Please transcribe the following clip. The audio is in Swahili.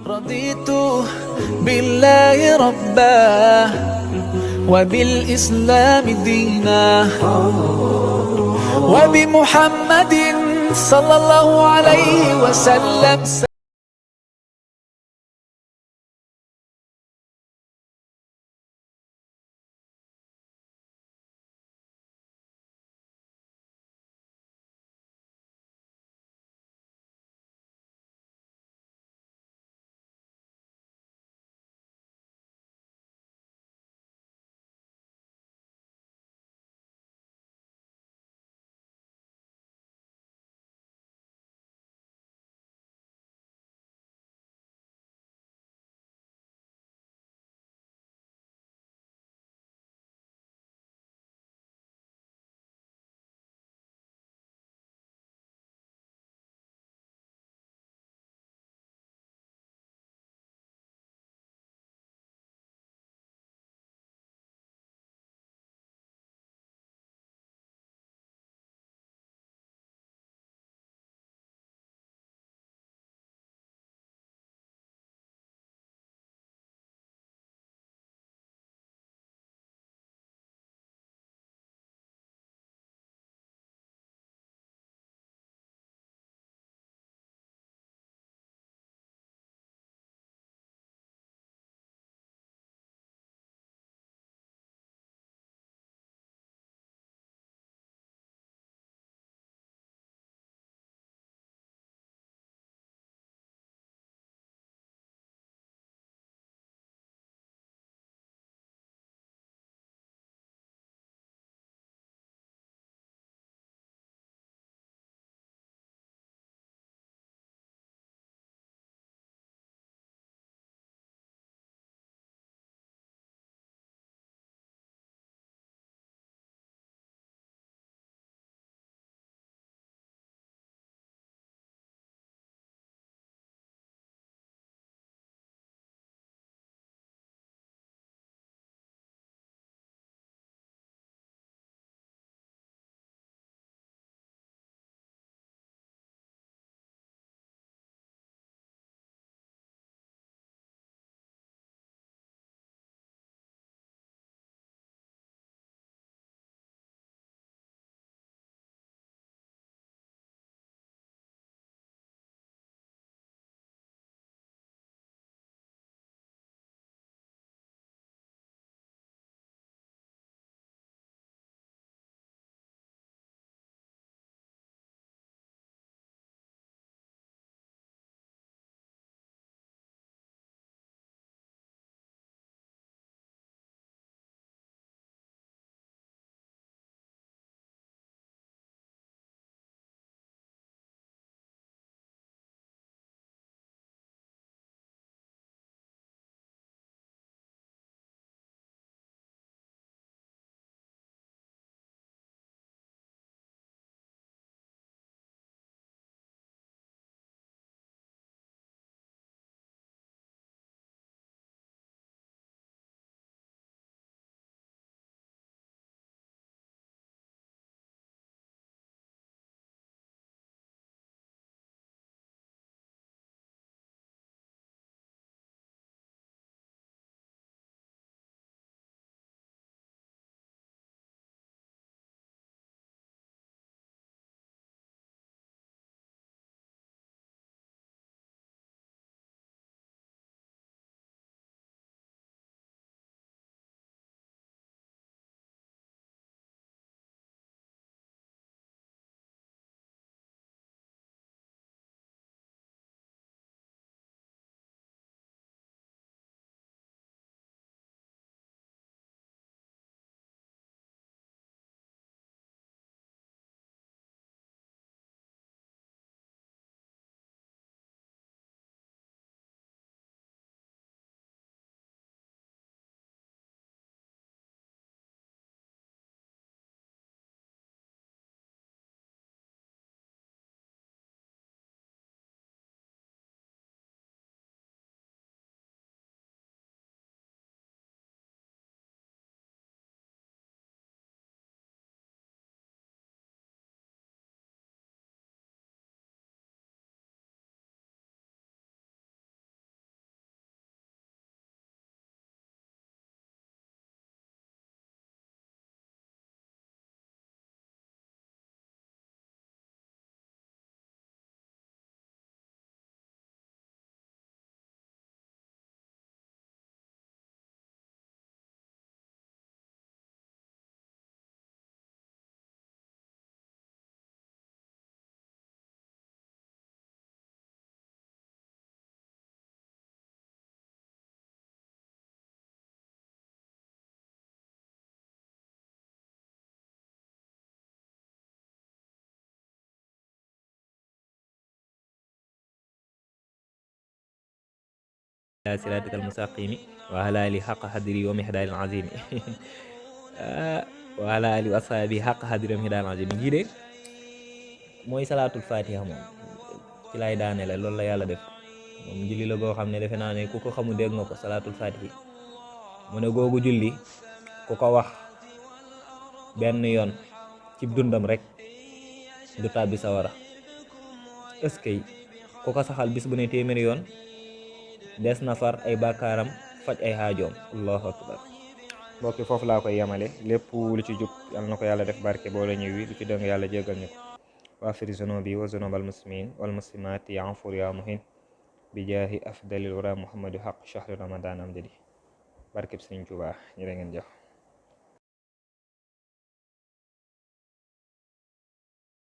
رضيت بالله ربا وبالإسلام دينا وبمحمد صلى الله عليه وسلم siratikal mustaqimi wa ala ali haqqa hadri wa mihdalil azimi wa ala ali wa ashabi haqqa hadri wa mihdalil azimi ji de mooy salaatul fatiha moom ci lay daanele loolu la yàlla def moom julli la goo xam ne defe naa ne ku ko xamu dégg nga ko salaatul fatihi mu ne googu julli ku ko wax benn yoon ci dundam rek du tàbbi sawara ëskey ku ko saxal bis bu ne téeméeri yoon des na far ay bàkkaaram faj ay xaajoom allahu akbar mbokki foofu laa koy yemale lépp lu ci jub yal na ko yàlla def barke boo la ñëw wi lu ci dëng yàlla jéggal ñu ko waafiri zunubi wa zunubal muslimin wal muslimaati yanfur ya muhin bi jaahi afdalil wara muhammadu xaq shahri ramadan am jadi barkeb Sëriñ Tuubaa jërë ngeen jëf